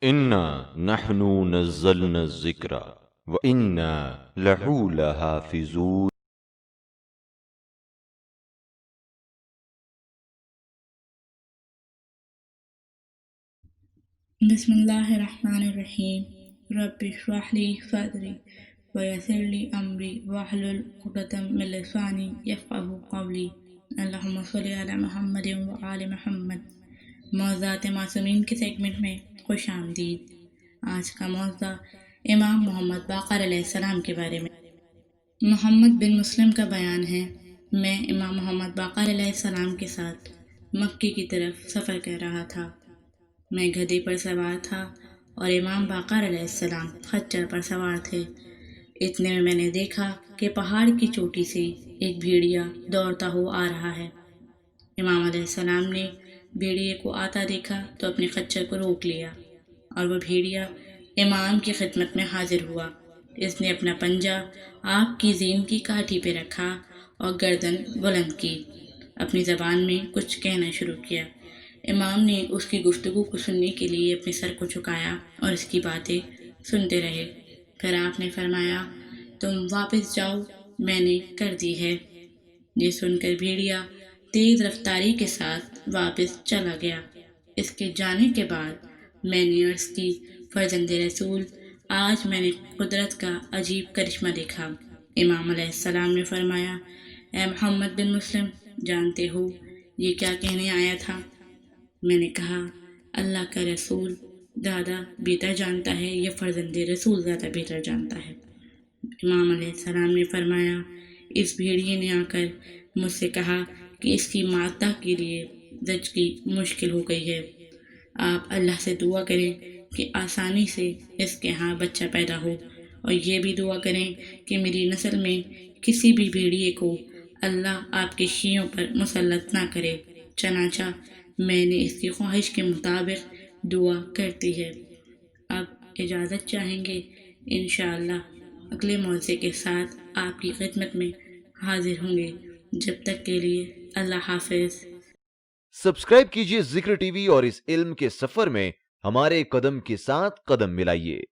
انا نحن نزلنا الذکر وانا لہو لحافظون۔ بسم اللہ الرحمن الرحیم۔ رب اشرح لی صدری ویسر لی امری واحلل عقدۃ من لسانی یفقہوا قولی۔ اللہم صلی علی محمد وآل محمد۔ معجزات معصومین کے سیگمنٹ میں خوش آمدید۔ آج کا موضوع امام محمد باقر علیہ السلام کے بارے میں۔ محمد بن مسلم کا بیان ہے، میں امام محمد باقر علیہ السلام کے ساتھ مکے کی طرف سفر کر رہا تھا۔ میں گدھے پر سوار تھا اور امام باقر علیہ السلام خچر پر سوار تھے۔ اتنے میں نے دیکھا کہ پہاڑ کی چوٹی سے ایک بھیڑیا دوڑتا ہوا آ رہا ہے۔ امام علیہ السلام نے بھیڑیے کو آتا دیکھا تو اپنے خچر کو روک لیا اور وہ بھیڑیا امام کی خدمت میں حاضر ہوا۔ اس نے اپنا پنجہ آپ کی زین کی کاٹھی پہ رکھا اور گردن بلند کی، اپنی زبان میں کچھ کہنا شروع کیا۔ امام نے اس کی گفتگو کو سننے کے لیے اپنے سر کو جھکایا اور اس کی باتیں سنتے رہے۔ پھر آپ نے فرمایا، تم واپس جاؤ، میں نے کر دی ہے۔ یہ سن کر بھیڑیا تیز رفتاری کے ساتھ واپس چلا گیا۔ اس کے جانے کے بعد میں نے عرض کی، فرزند رسول، آج میں نے قدرت کا عجیب کرشمہ دیکھا۔ امام علیہ السلام نے فرمایا، اے محمد بن مسلم، جانتے ہو یہ کیا کہنے آیا تھا؟ میں نے کہا، اللہ کا رسول زیادہ بہتر جانتا ہے یا فرزند رسول زیادہ بہتر جانتا ہے؟ امام علیہ السلام نے فرمایا، اس بھیڑیے نے آ کر مجھ سے کہا کہ اس کی مادہ کے لیے زچگی مشکل ہو گئی ہے۔ آپ اللہ سے دعا کریں کہ آسانی سے اس کے ہاں بچہ پیدا ہو، اور یہ بھی دعا کریں کہ میری نسل میں کسی بھی بھیڑیے کو اللہ آپ کے شیعوں پر مسلط نہ کرے۔ چنانچہ میں نے اس کی خواہش کے مطابق دعا کرتی ہے۔ اب اجازت چاہیں گے، انشاءاللہ اگلے موضوع کے ساتھ آپ کی خدمت میں حاضر ہوں گے۔ جب تک کے لیے اللہ حافظ۔ سبسکرائب کیجئے ذکر ٹی وی اور اس علم کے سفر میں ہمارے قدم کے ساتھ قدم ملائیے۔